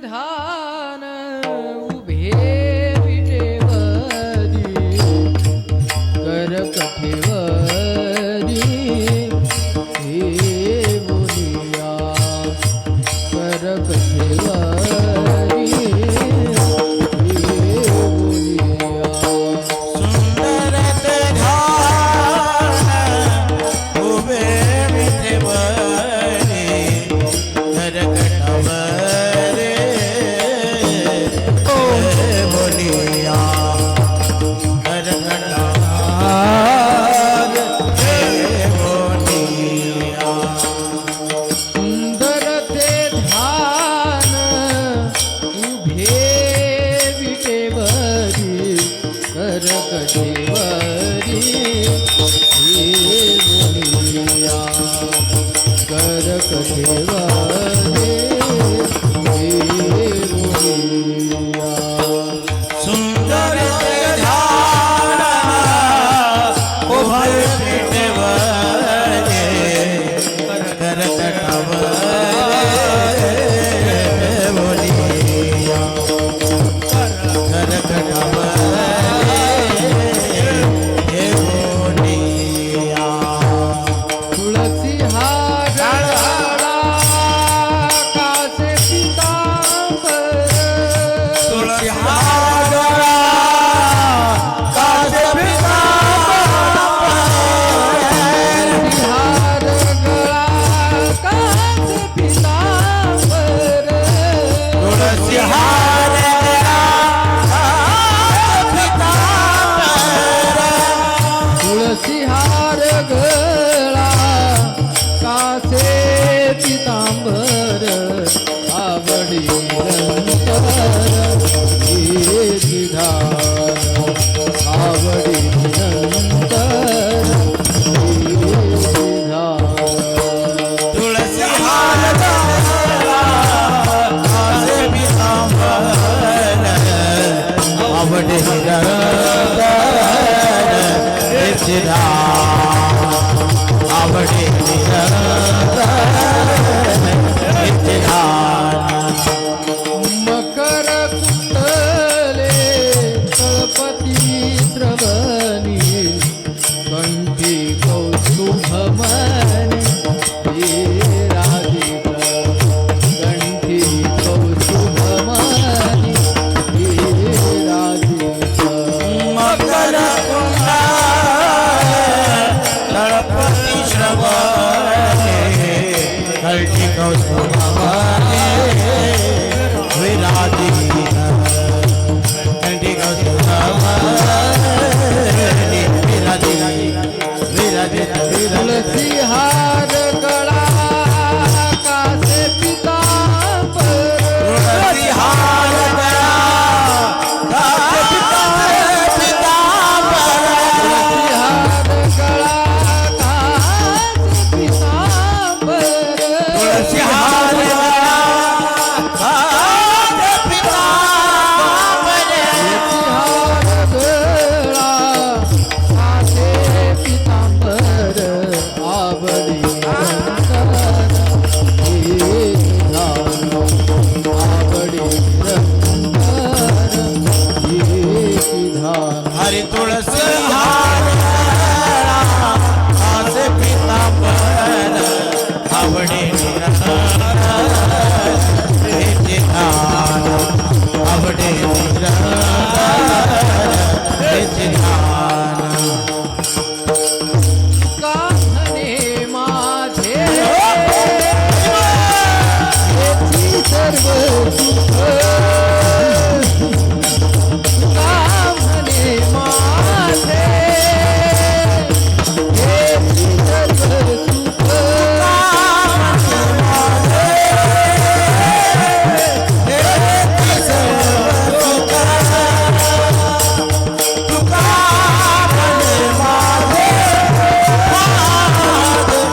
ध्यान उभे विटेवरी सुंदर ध्यान उभय पेटवरे कर तटावरे बोलिया कर तटावरे हे बोलिया तुलसी हार कासे पीतांबर तुलसी हार कासे हार गळा कासे पीतांबर तुलसी हार तुळसी हार गळा कासे पितांबर आवडी नंतर येती धार आवडी नंतर येती धार तुलसी हार कासे पीतांबर आवडे आवडे मकर कुंडले तळपती श्रवणी कंठी कौस्तुभमणी हे राधिका कंठी कौस्तुभमणी हे राधिका मकर तळपती श्रवणे कल्टी कौस्तुभमणे विराजिता कल्टी कौस्तुभमणे विराजिता तुलसी हार गळा कासे पितांबर तुलसी हार गळा कासे पीतांबर तुलसी हार गळा कासे पितांबर तुलसी हार गळा कासे पीतांबर तुलसी हार गळा कासे पितांबर आवडी नंतर येती धार आवडी नंतर येती धार हरि तुलसी हार कासे पीतांबर आवडे आवडे काहने माझे येती सर्व सुख काहने माझे येती सर्व सुख काहने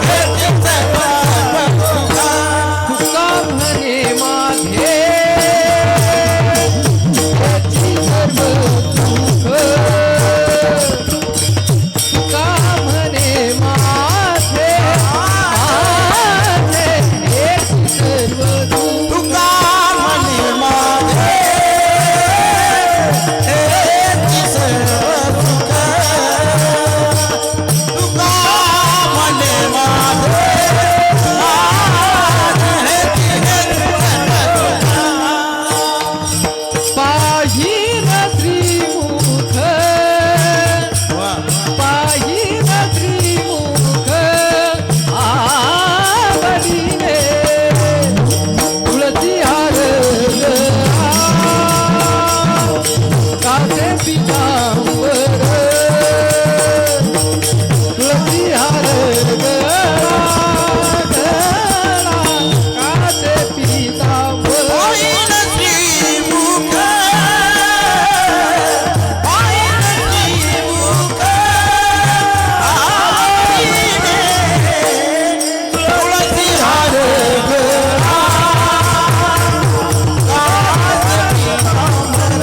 माझे येती सर्व सुख कामने माझे माझे येती सर्व सुख तुका मने माझे हेती सर्व सुख तुका मने माझे हेती सर्व सुख पाहिन त्रिमुख पाहिन त्रिमुख आवडीने तुळसी हार कासे पितांबर तुळसी हार कासे पितांबर पाहिन श्रीमुख पाहिन श्रीमुख आवडीने तुळसी हार कासे पीतांबर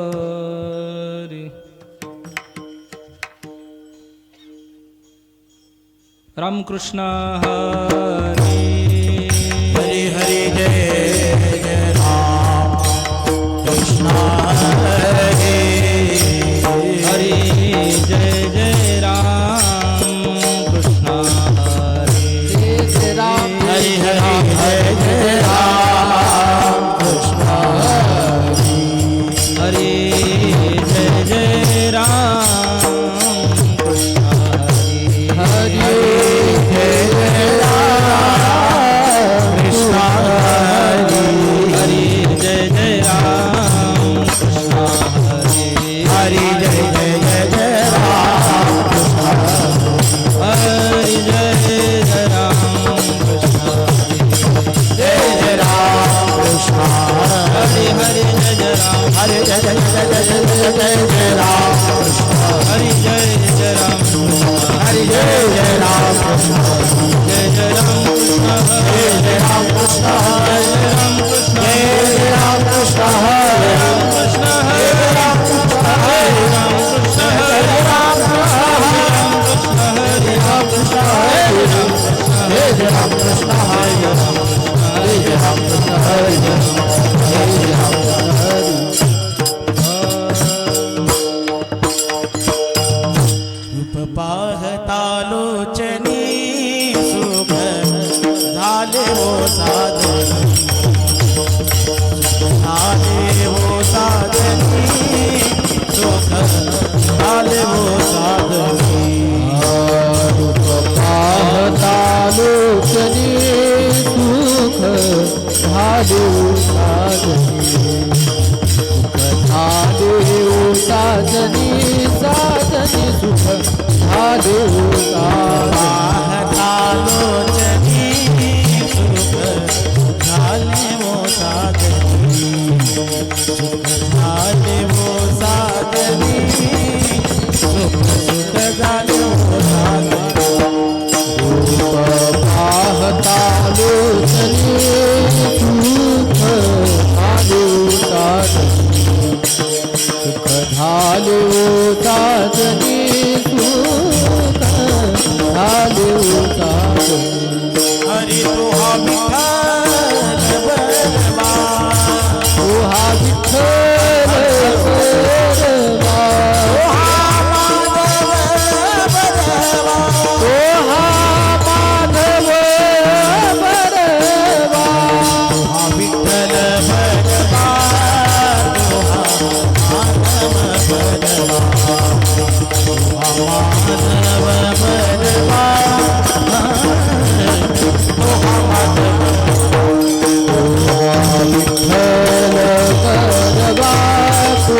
हरी रामकृष्ण हरी हरि हरि जय जय राम कृष्ण हरे हरी जय जय राम कृष्ण हरी जय राम हरि हरि जय जय राम कृष्ण हरी जय जय राम कृष्ण हरी हरि जय जय राम कृष्ण हरी जय जय राम कृष्ण हरी हरि जय जय जय जय राम हरी जय जय राम कृष्ण हरी जय जय राम कृष्ण हरी हरी जय जय राम हरि जय जय जय जय जय जय जय राम कृष्ण हरी जय जय राम हरि जय जय राम कृष्ण जय जय राम कृष्ण हरे जय जय राम कृष्ण जय जय राम कृष्ण जय जय राम कृष्ण हरे राम कृष्ण हरे राम कृष्ण हरे राम कृष्ण हरे राम कृष्ण हरे राम कृष्ण हरे राम कृष्ण हरे जय जय राम कृष्ण हरे जय जय राम कृष्ण हरे जय जय राम कृष्ण हरे रूप पाहता लोचनी सुख झाले हो साधनी झाले हो साधनी सुख झाले हो साधनी पाहता लोचनी सुख झाले साजनी सुख झाले साजनी साजनी सुख झाले पाहता लोचनी सुख झाले हो साधनी सुख झाले हो साधनी सुख सुख झाले हो साधनी पाहता लोचनी सुख झाले साजनी सुख झाले साजनी सुख झाले साजनी हरि तो विठ्ठल बलवा हा विठ्ठल बलवा हा माधव बलवा हा माधव बलवा विठ्ठल बलवा माधव बलवा माधव बलवा विठ्ठल बलवा तो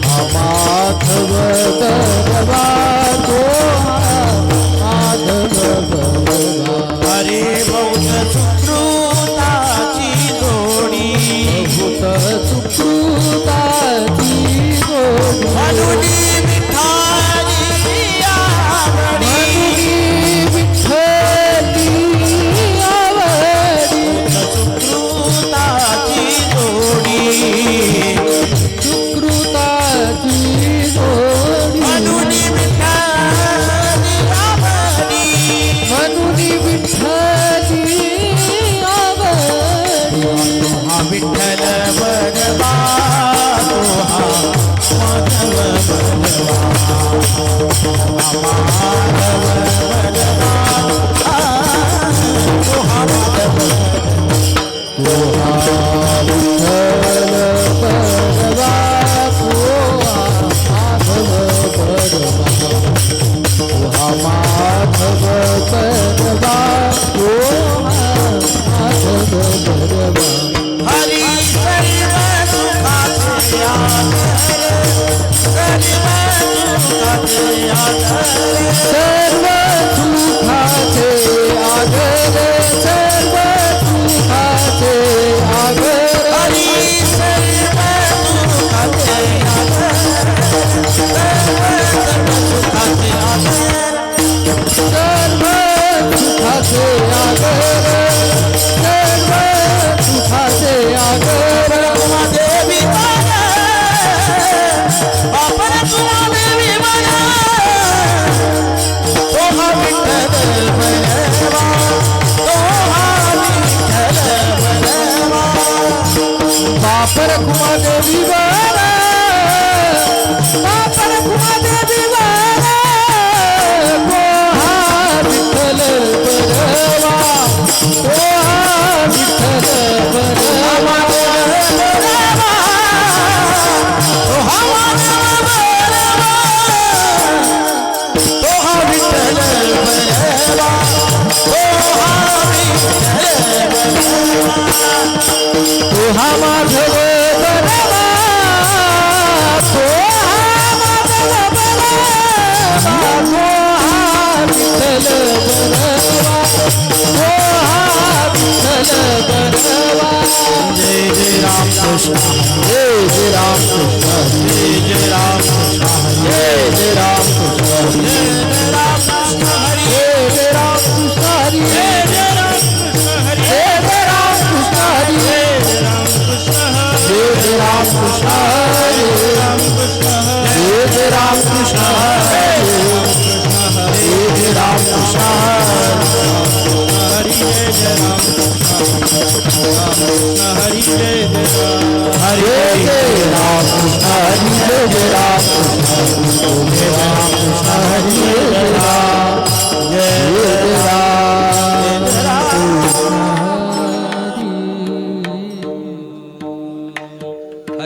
हा माधव बलवा तो हा माधव बलवा हरे बौद्ध सुकृताची जोडी भूत सुकृताची गोडी मनुनी विठारी आवडी विठ्ठली आवडी सुकृताची जोडी सुकृताची गोडी मनुनी विठारी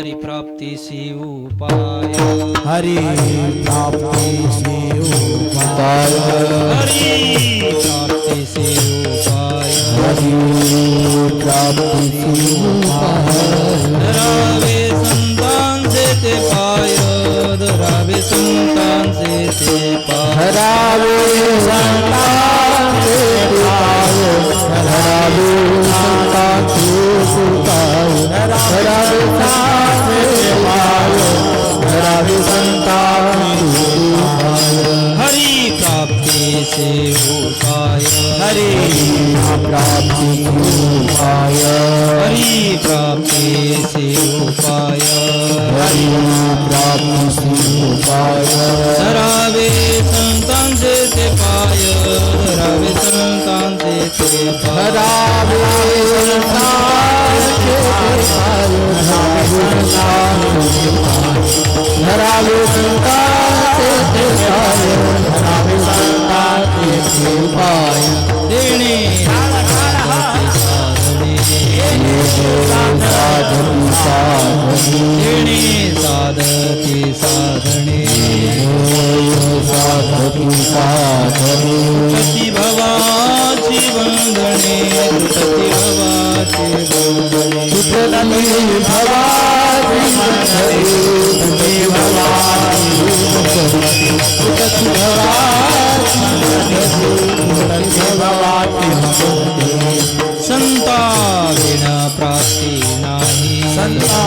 हरि प्राप्ति से उपाय हरि प्राप्ति से उपाय हरि प्राप्ति से उपाय हरि प्राप्ति से उपाय धरावे संतान से ते पाय धरावे संतान से ते पाय हरावे संतान से पाय हरावे संतान से पाय हरावे संतान से पाय हरावे संतान से पाय हरि प्राप्ति से उपाय हरि प्राप्ति से उपाय हरि प्राप्ति से उपाय हरि प्राप्ति से उपाय धरावे संतान से ते पाय धरावे संतान से ते पाय हरावे संतान से पाय हरावे संतान से पाय हरावे संतान से पाय हरावे संतान से पाय देणे साधने साधन साधनी देणे साधती साधने साधती साधनी तुटती भवाची वंदने तुटती भवाची वंदने तुटती भवानी तुटती भवानी तुटती भवानी संता विना प्राप्ती नाही संता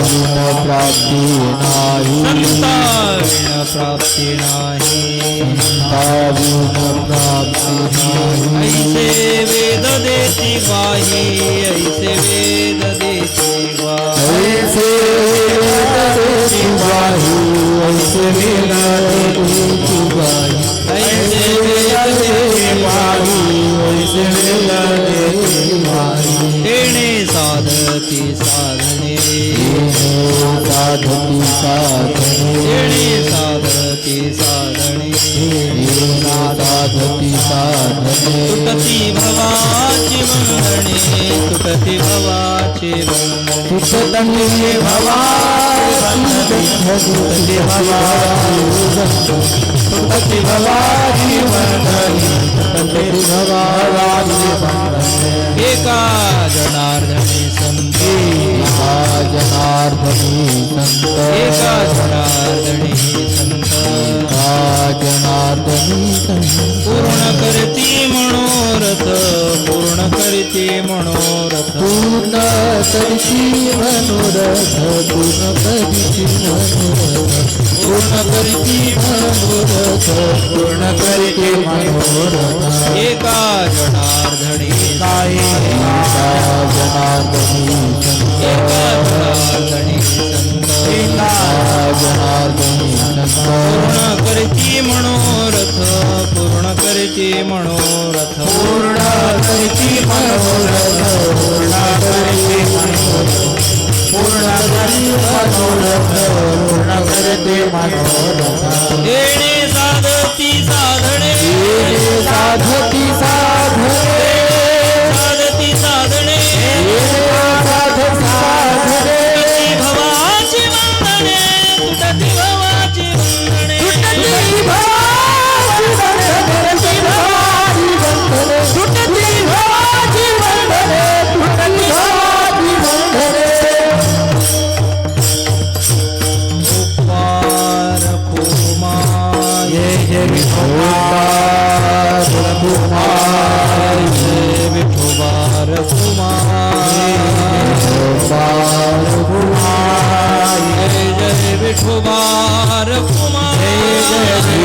बिन प्राप्ती नाही संता विना प्राप्ती नाही संता बिन प्राप्ती नाही ऐसे वेद देती वाही ऐसे वेद देती वाही ऐसे वेद देती वाही ऐसे वेद देती वाही ऐसे वेद देती वाही ऐसे वेद देती वाही तेणे साधती साधने साधती साधनी येणे साधती साधणे साधती साधने तुटती भवाची वंदने तुटती भवाची वंदने तुटती भवाची तुटती तुटती भवाची वंदनी तुटती भवाची वंदनी एका जनार्दनी संत जनार्दनी संत एका जनार्दनी संत जनार्दनी संत पूर्ण करती मनोरथ पूर्ण करती मनोरथ पूर्ण करती मनोरथ पूर्ण करती मनोरथ पूर्ण करती मनोरथ पूर्ण करती मनोरथ एका जनार्दनी जनार्दनी संत एका जनार्दनी संत जनार्दनी संत पूर्ण करती मनोरथ पूर्ण करती मनोरथ पूर्ण करती मनोरथ पूर्ण करती मनोरथ पूर्ण करती मनोरथ पूर्ण करती मनोरथ येणे साधती साधणे साधती साधने साधती साधणे तुटती भवाची वंदने तुटती भवाची वंदने पार कुमार जय जय विठोबार कुमार जय जय विठोबार कुमार विठोबार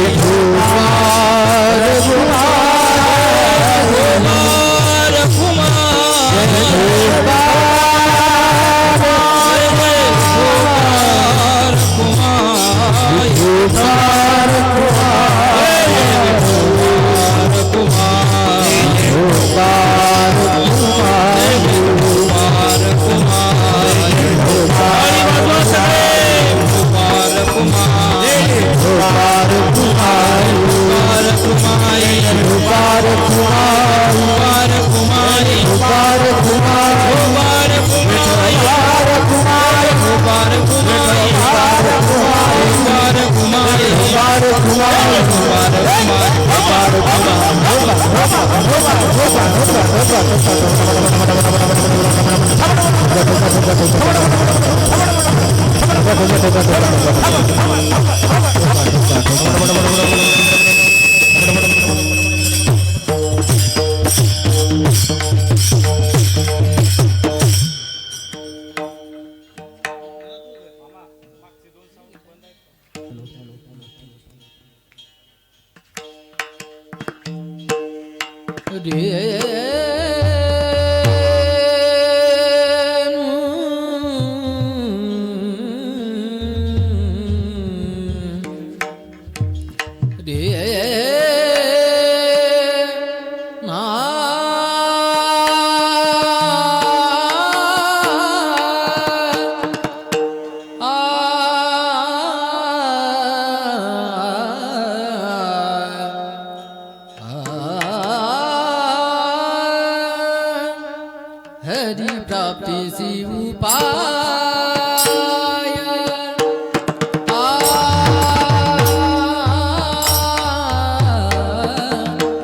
हरि प्राप्ति सी उपाय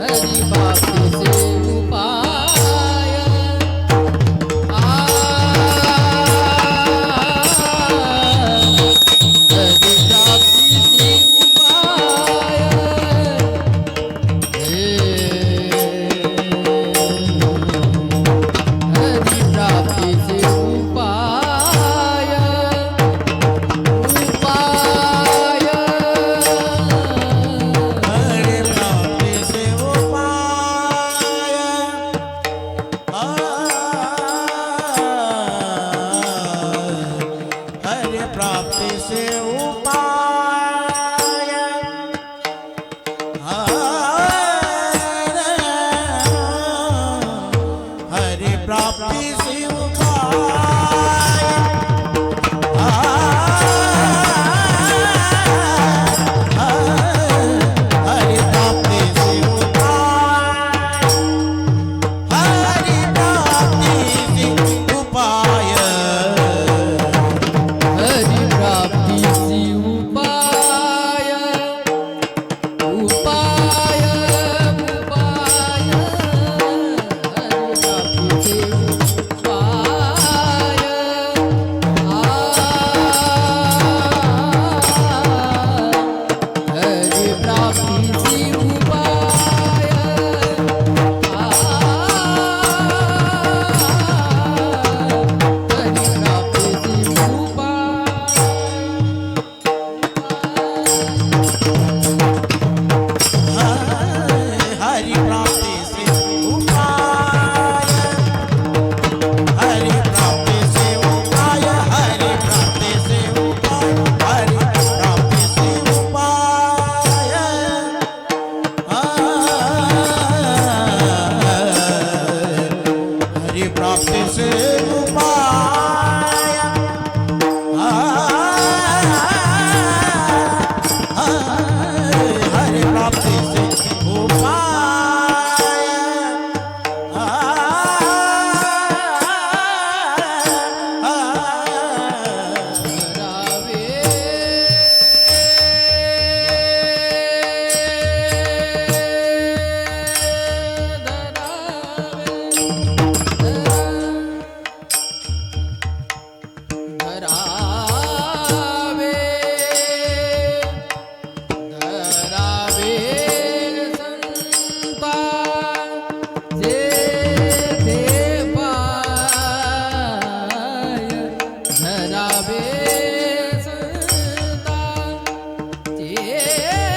हरि प्राप्ति से उपाय हरि प्राप्ति से उपाय हरि प्राप्ति से हरि प्राप्ति से उपाय हरि प्राप्ति से उपाय हरि प्राप्ति से उपाय हरि प्राप्ति से उपाय हरि प्राप्ति से उपाय हरि प्राप्ति से धरावे धरावे धरावे संता जे ते पाय धरावे संता जे ते पाय येणे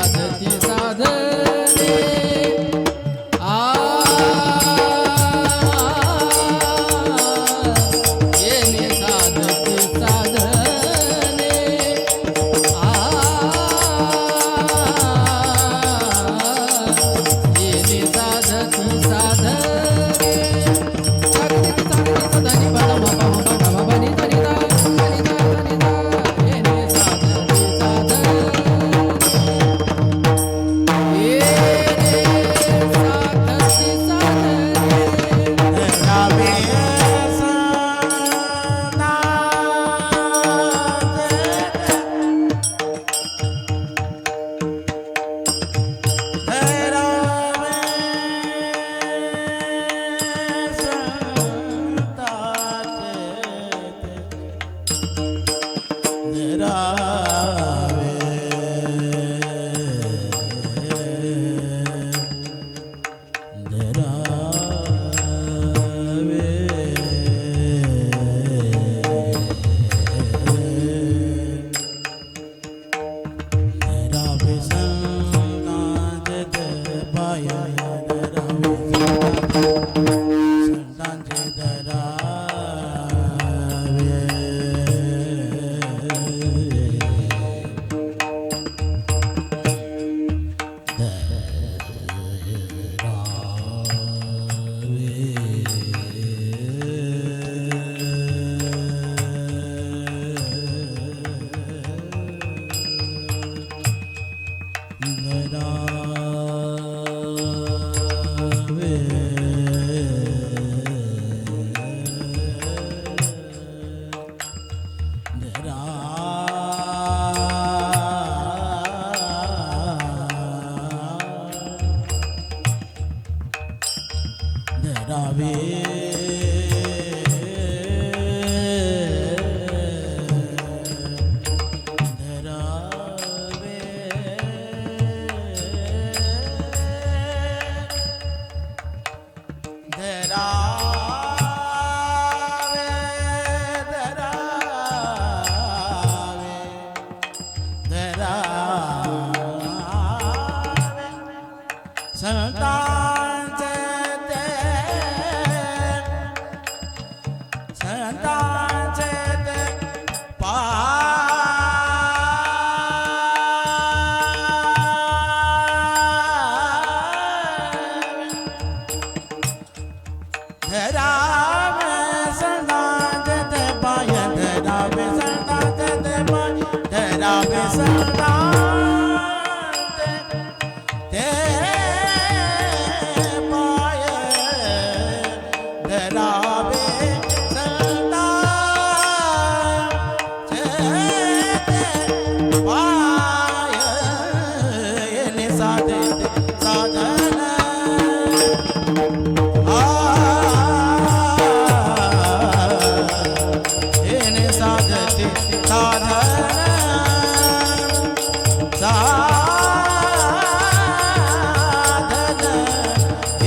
साधती साधने येणे साधती साधने येणे साधती साधने साधनी बळा बाबा बाबा बनी तनिदा तनिदा तनिदा येणे साधती साधने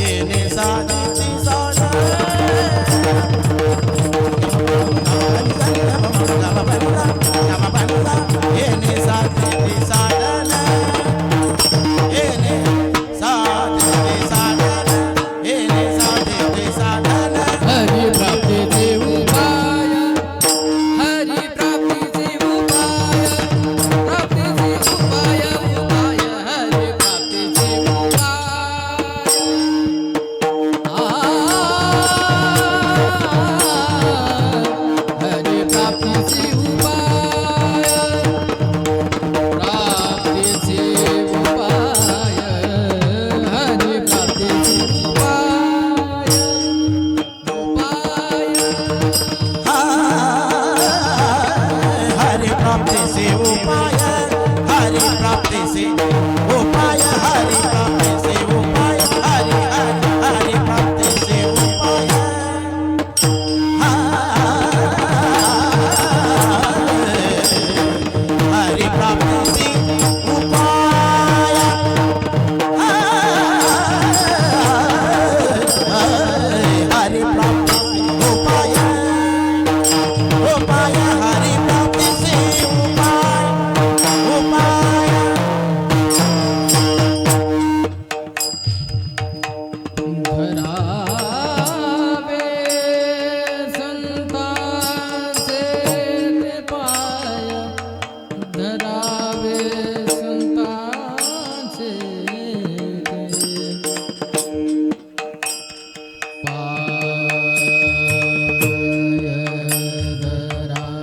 येणे साधती साधने धरावे साधन उपाय हरि प्राप्तीचे उपाय उपाय धरावे संतांचे ते पाय धरावे संतांचे ते पाय धरावे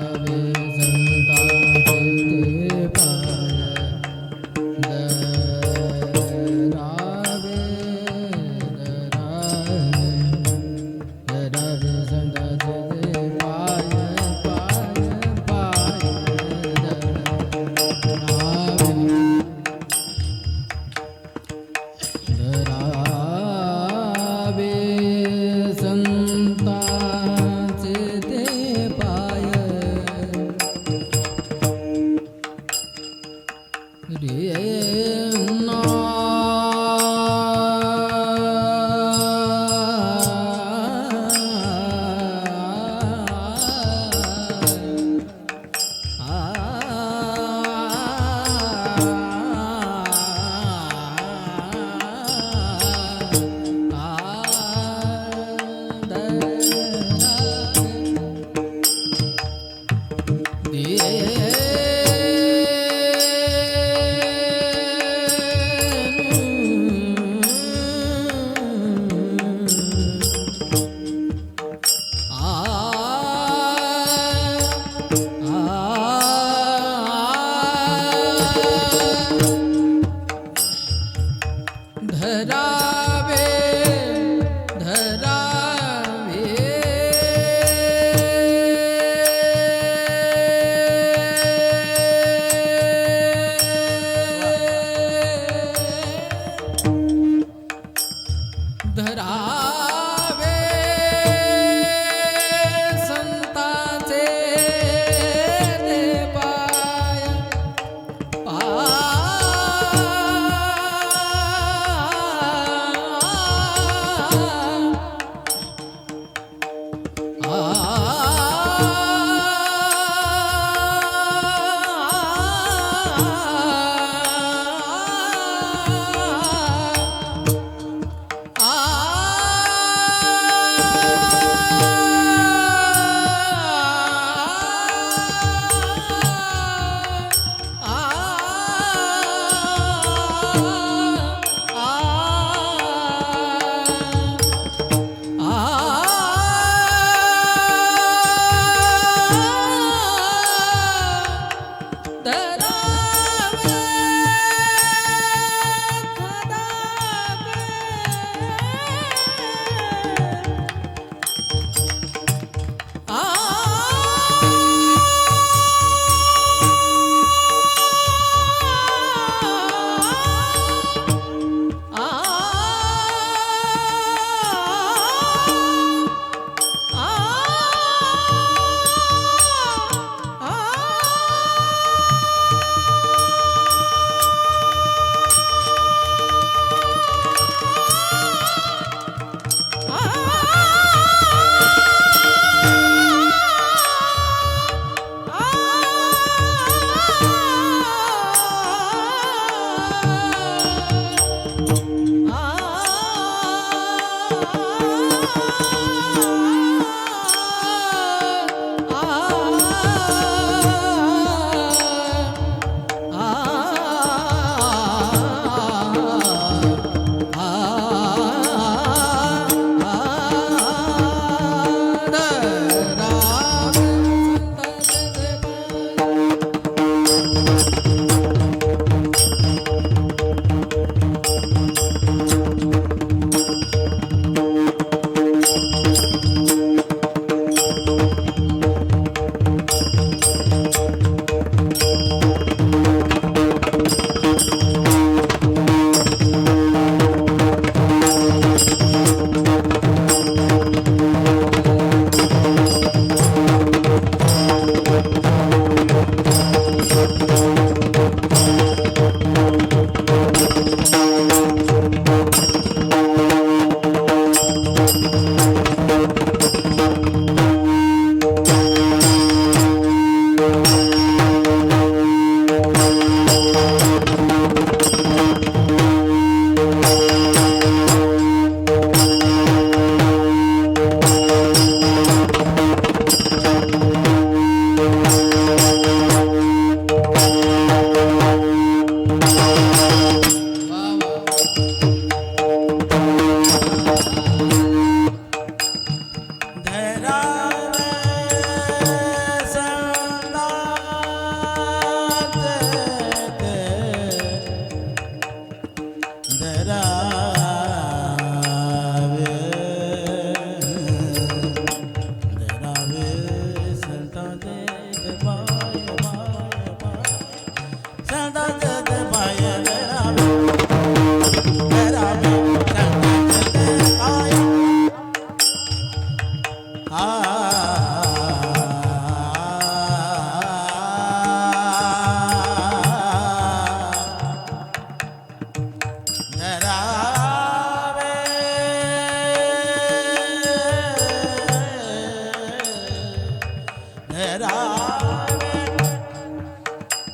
धरावे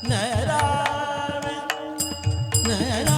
धरावे धरावे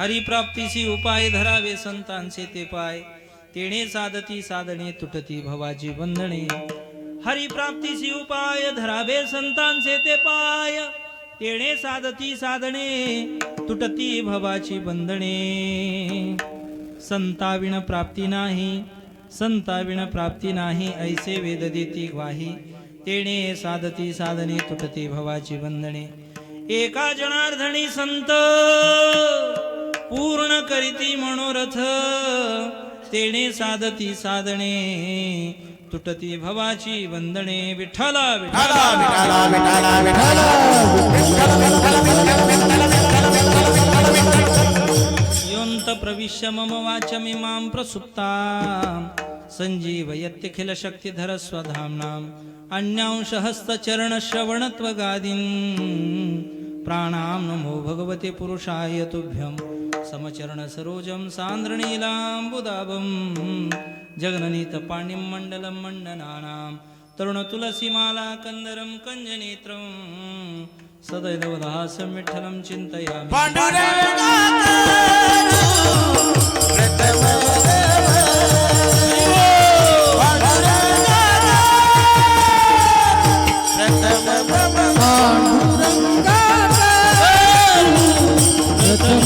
हरिप्राप्तीसी उपाय धरावे संतांचे ते पाय तेणे साधती साधणे तुटती भवाची बंधने हरिप्राप्तीसी उपाय धरावे संतांचे ते पाय तेणे साधती साधणे तुटती भवाची बंधने संताविण प्राप्ती नाही संताविण प्राप्ती नाही ऐसे वेद देती ग्वाही तेणे साधती साधने तुटती भवाची बंधने एका जनार्दनी संत पूर्ण करीती मनोरथ तेणे साधती साधणे तुटती भवाची वंदने विठ्ठला विठाला विठ्ठला विठाला विठाला योऽन्त प्रविश्य मम वाचमिमां प्रसुप्तां सञ्जीवयत्यखिल शक्तिधर स्वधाम्नाम् अन्यांशहस्तचरणश्रवणत्वगादीन् प्राणां नमो भगवते पुरुषाय तुभ्यं समचरणसरोजं सान्द्रनीलाम्बुदाभं जगननीतपाणिं मण्डलं मण्डनानां तरुणतुलसीमाला कन्दरं कञ्जनेत्रं सदैवदासं विठ्ठलं चिन्तयामि हरि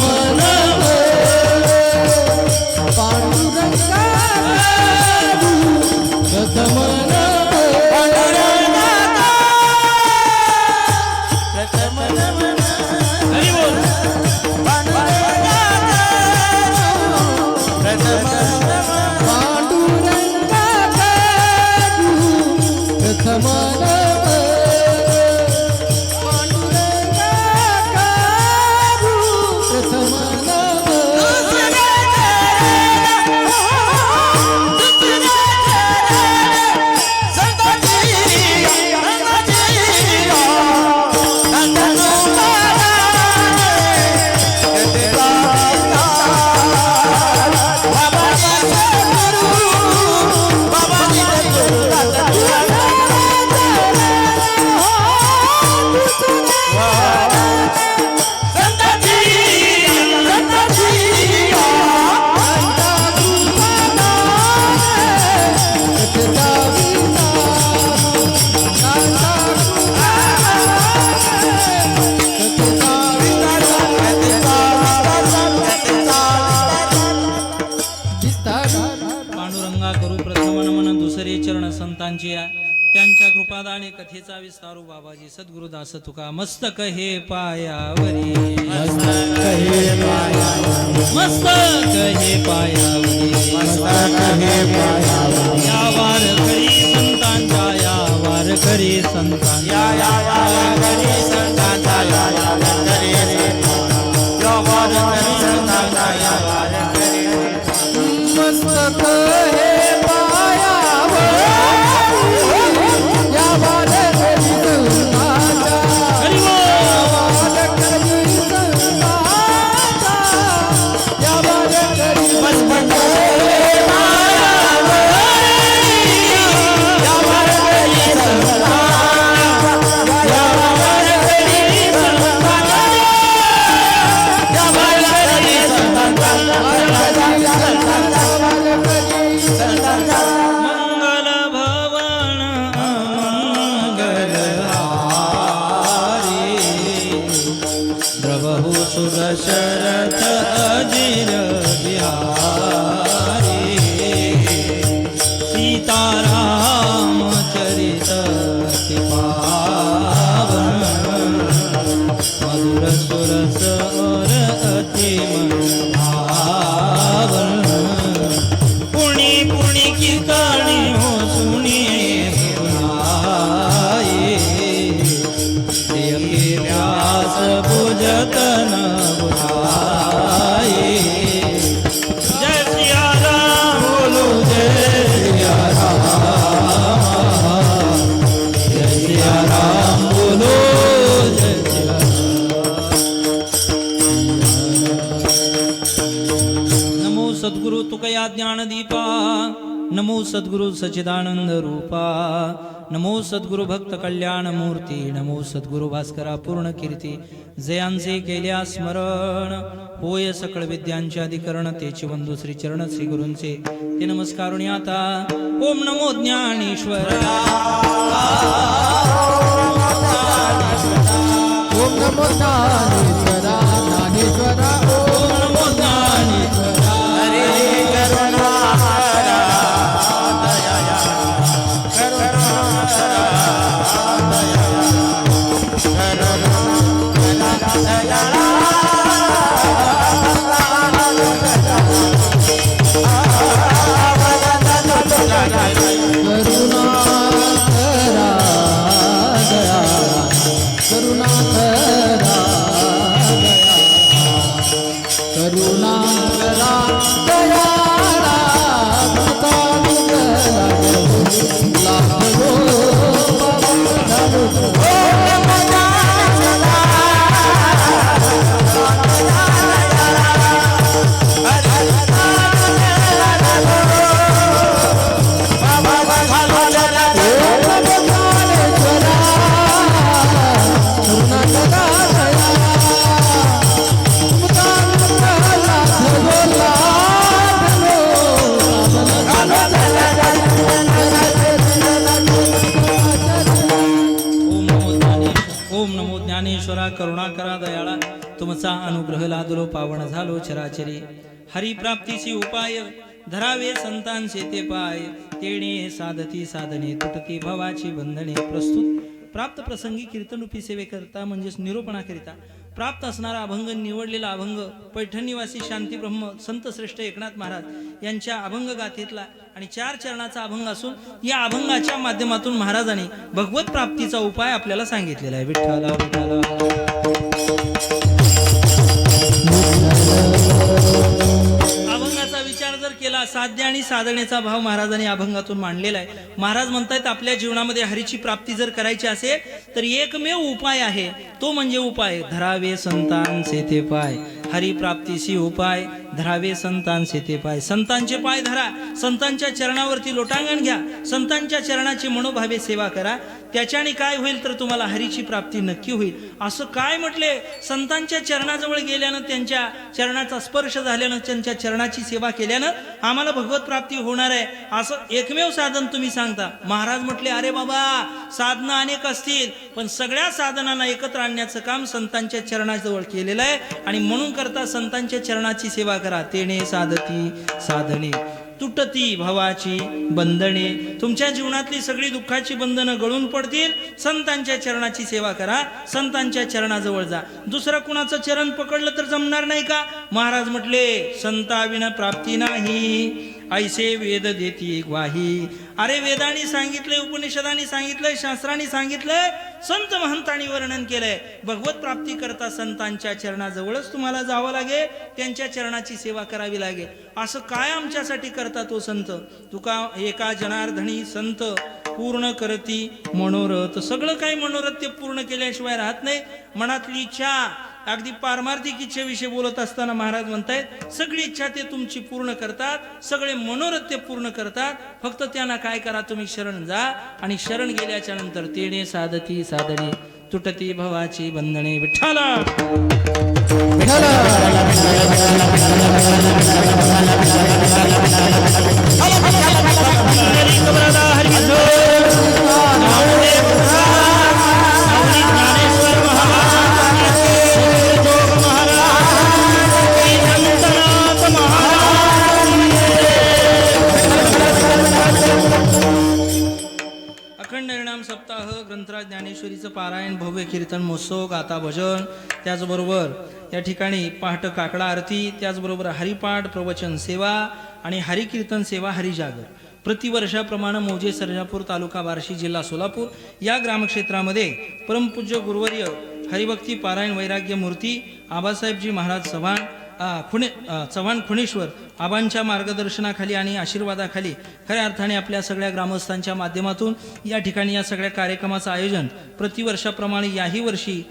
बोल पांडुरंगा करू प्रथम नमन दुसरे चरण संतांची त्यांच्या कृपादाने कथेचा विस्तारू बाबाजी सद्गुरुदास तुका मस्तक हे पायावरी मस्तक हे पायावरी या वार करी संतांच्या या वार करी संतांच्या मस्तक हे पायावर या वार करी संतांच्या हरि बोल वार करी संतांच्या या वार करी मस्तक हे पायावर या वार करी संतांच्या या वार करी संतांच्या या वार करी संतांच्या मंगल भवन मंगल हारी द्रवहु सुदशरथ अजिर बिहारी सीताराम चरित अति पावन मधुर सुरस और अति मन भावन पुणी पुणी की कहानी हो सुनिए सुनाए प्रिय के प्यास बुझत न बुझाए जय सिया राम बोलो जय सिया राम जय सिया राम बोलो जय सिया नमो सद्गुरु तुकया ज्ञानदीपा नमो सद्गुरु सच्चिदानंद रूपा नमो सद्गुरु भक्त कल्याण मूर्ती नमो सद्गुरु भास्करा पूर्ण कीर्ती जयांचे केल्या स्मरण होय सकळ विद्यांचे अधिकरण तेचे वंदू श्री चरण श्री गुरूंचे ते नमस्कारुणी आता ओम नमो ज्ञानेश्वरा ओम नमो ज्ञानेश्वरा ज्ञानेश्वरा ओम नमो ज्ञानेश्वरा हरे करुणाकरा करुणा ज्ञानेश्वरा करुणा करा दयाळा तुमचा अनुग्रह लादलो पावन झालो चराचरी हरिप्राप्तीची उपाय धरावे संतांचे ते पाय तेणे साधती साधने तुटती भवाची बंधने प्रस्तुत प्राप्त प्रसंगी कीर्तनरूपी सेवेकरता म्हणजेच निरूपणाकरिता प्राप्त असणारा अभंग निवडलेला अभंग पैठणनिवासी शांती ब्रह्म संत श्रेष्ठ एकनाथ महाराज यांच्या अभंग गाथेतला आणि 4 चरणाचा अभंग असून या अभंगाच्या माध्यमातून महाराजांनी भगवत प्राप्तीचा उपाय आपल्याला सांगितलेला आहे. विठ्ठला अभंगाचा विचार जर केला साध्य आणि साधनेचा भाव महाराजांनी अभंगातून मांडलेला आहे. महाराज म्हणतायत आपल्या जीवनामध्ये हरीची प्राप्ती जर करायची असेल तर एकमेव उपाय आहे तो म्हणजे उपाय धरावे संतांचे ते पाय हरिप्राप्तीशी उपाय धरावे संतांचे ते पाय संतांचे पाय धरा संतांच्या चरणावरती लोटांगण घ्या संतांच्या चरणाची मनोभावे सेवा करा त्याच्याने काय होईल तर तुम्हाला हरीची प्राप्ती नक्की होईल. असं काय म्हटले संतांच्या चरणाजवळ गेल्यानं त्यांच्या चरणाचा स्पर्श झाल्यानं त्यांच्या चरणाची सेवा केल्यानं आम्हाला भगवत प्राप्ती होणार आहे असं एकमेव साधन तुम्ही सांगता. महाराज म्हटले अरे बाबा साधना अनेक असतील पण सगळ्या साधनांना एकत्र आणण्याचं काम संतांच्या चरणाजवळ केलेलं आहे आणि म्हणून करता संतांच्या चरणाची सेवा करा तेने साधती साधने तुटती भवाची बंधने तुमच्या जीवनातली सगळी दुःखाची बंधनं गळून पडतील संतांच्या चरणाची सेवा करा संतांच्या चरणाजवळ जा. दुसरं कुणाचं चरण पकडलं तर जमणार नाही का. महाराज म्हटले संताविना प्राप्ती नाही ऐसे वेद देती ग्वाही. अरे वेदांनी सांगितलंय उपनिषदांनी सांगितलंय शास्त्रांनी सांगितलंय संत महंतांनी वर्णन केलंय भगवत प्राप्ती करता संतांच्या चरणाजवळच तुम्हाला जावं लागेल त्यांच्या चरणाची सेवा करावी लागेल. असं काय आमच्यासाठी करता तो संत तुका एका जनार्दनी संत पूर्ण करती मनोरथ. सगळं काही मनोरथ ते पूर्ण केल्याशिवाय राहत नाही. मनातली इच्छा अगदी पारमार्थिक इच्छेविषयी बोलत असताना महाराज म्हणतायत सगळी इच्छा ते तुमची पूर्ण करतात सगळे मनोरथ ते पूर्ण करतात. फक्त त्यांना काय करा तुम्ही शरण जा आणि शरण गेल्याच्या नंतर तेने साधती साधने तुटती भवाची बंधने. विठ्ठला अखंड हरिनाम सप्ताह ग्रंथराज ज्ञानेश्वरीचं पारायण भव्य कीर्तन महोत्सव गाथा भजन त्याचबरोबर या ठिकाणी पहाट काकडा आरती त्याचबरोबर हरिपाठ प्रवचन सेवा आणि हरिकीर्तन सेवा हरिजागर प्रतिवर्षाप्रमाणे मौजे सर्जापूर तालुका बार्शी जिल्हा सोलापूर या ग्रामक्षेत्रामध्ये परमपूज्य गुरुवर्य हरिभक्ती पारायण वैराग्य मूर्ती आबासाहेबजी महाराज चव्हाण खुणेश्वर आबांच्या मार्गदर्शनाखाली आणि आशीर्वादाखाली खऱ्या अर्थाने आपल्या सगळ्या ग्रामस्थांच्या माध्यमातून या ठिकाणी या सगळ्या कार्यक्रमाचं आयोजन प्रतिवर्षाप्रमाणे याही वर्षी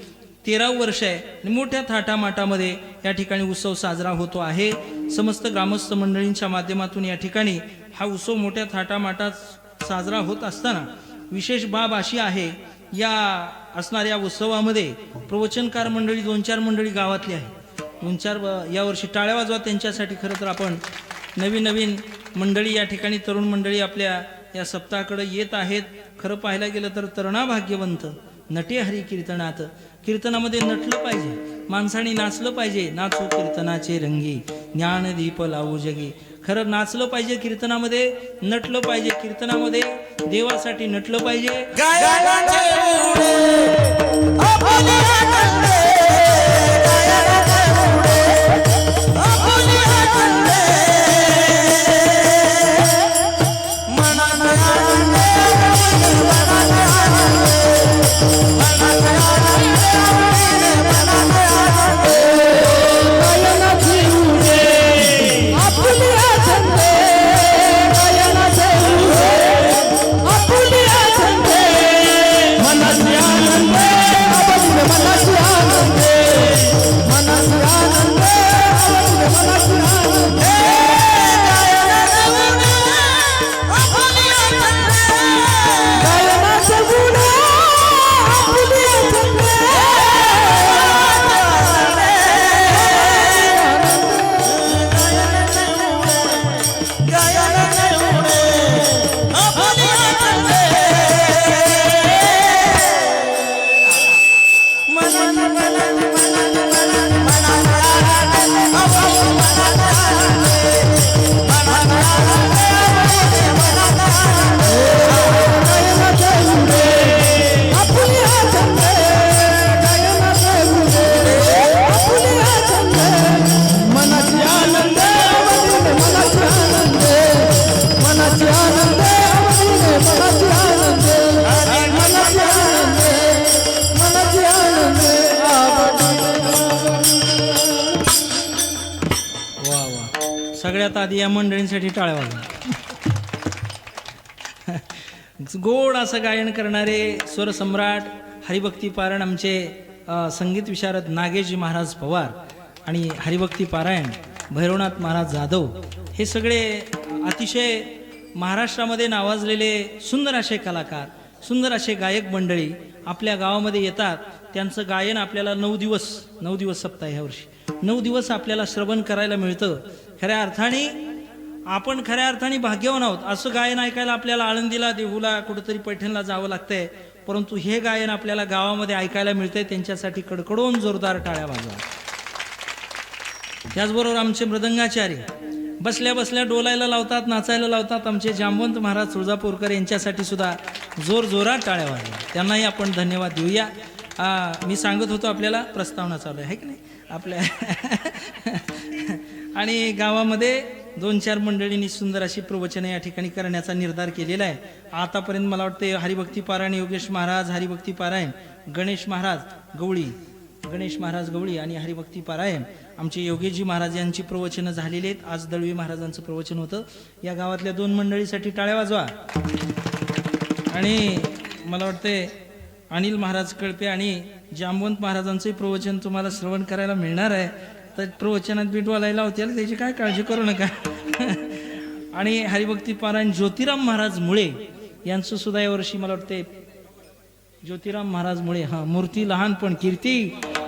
13वे वर्ष आहे आणि मोठ्या थाटामाटामध्ये या ठिकाणी उत्सव साजरा होतो आहे. समस्त ग्रामस्थ मंडळींच्या माध्यमातून या ठिकाणी हा उत्सव मोठ्या थाटामाटात साजरा होत असताना विशेष बाब अशी आहे या असणाऱ्या उत्सवामध्ये प्रवचनकार मंडळी 2-4 मंडळी गावातली आहे. 2-4 यावर्षी टाळ्या वाजवा त्यांच्यासाठी. खरं तर आपण नवीन मंडळी या ठिकाणी तरुण मंडळी आपल्या या सप्ताहाकडे येत आहेत. खरं पाहायला गेलं तर तरुणा भाग्यवंत नटे हरी कीर्तनात कीर्तनामध्ये नटलं पाहिजे माणसाने नाचलं पाहिजे नाचो कीर्तनाचे रंगी ज्ञानदीप लावू जगी. खरं नाचलं पाहिजे कीर्तनामध्ये नटलं पाहिजे कीर्तनामध्ये देवासाठी नटलं पाहिजे. मनाची सगळ्यात आधी या मंडळींसाठी टाळ्या वाजवा. गोड असं गायन करणारे स्वरसम्राट हरिभक्ती पारायण आमचे संगीत विशारद नागेशजी महाराज पवार आणि हरिभक्ती पारायण भैरवनाथ महाराज जाधव हे सगळे अतिशय महाराष्ट्रामध्ये नावाजलेले सुंदर असे कलाकार, सुंदर असे गायक मंडळी आपल्या गावामध्ये येतात. त्यांचं गायन आपल्याला 9 दिवस सप्ताह ह्या वर्षी 9 दिवस आपल्याला श्रवण करायला मिळतं. आपण खऱ्या अर्थाने भाग्यवान आहोत. असं गायन ऐकायला आपल्याला आळंदीला, देहूला, कुठंतरी पैठणला जावं लागतंय, परंतु हे गायन आपल्याला गावामध्ये ऐकायला मिळतंय. त्यांच्यासाठी कडकडून जोरदार टाळ्या वाजवा. त्याचबरोबर आमचे मृदंगाचारी बसल्या बसल्या डोलायला लावतात, नाचायला लावतात. आमचे जांबवंत महाराज तुळजापूरकर यांच्यासाठी सुद्धा जोरजोरात टाळ्या वाजवा. त्यांनाही आपण धन्यवाद देऊया. मी सांगत होतो आपल्याला प्रस्तावना चालू आहे की नाही आपल्या आणि गावामध्ये 2-4 मंडळींनी सुंदर अशी प्रवचने या ठिकाणी करण्याचा निर्धार केलेला आहे. आतापर्यंत मला वाटते हरिभक्ती पारायण योगेश महाराज, हरिभक्ती पारायण गणेश महाराज गवळी आणि हरिभक्ती पारायण आमचे योगेशजी महाराज यांची प्रवचनं झालेली आहेत. आज दळवी महाराजांचं प्रवचन होतं. या गावातल्या 2 मंडळीसाठी टाळ्या वाजवा. आणि मला वाटते अनिल महाराज कळपे आणि जांबवंत महाराजांचंही प्रवचन तुम्हाला श्रवण करायला मिळणार आहे. तर प्रवचनात बीट वालायला होतील, त्याची काय काळजी करू नका. आणि हरिभक्ती पारायण ज्योतिराम महाराज मुळे यांचं सुद्धा यावर्षी मला वाटते ज्योतिराम महाराज मुळे मूर्ती लहान पण कीर्ती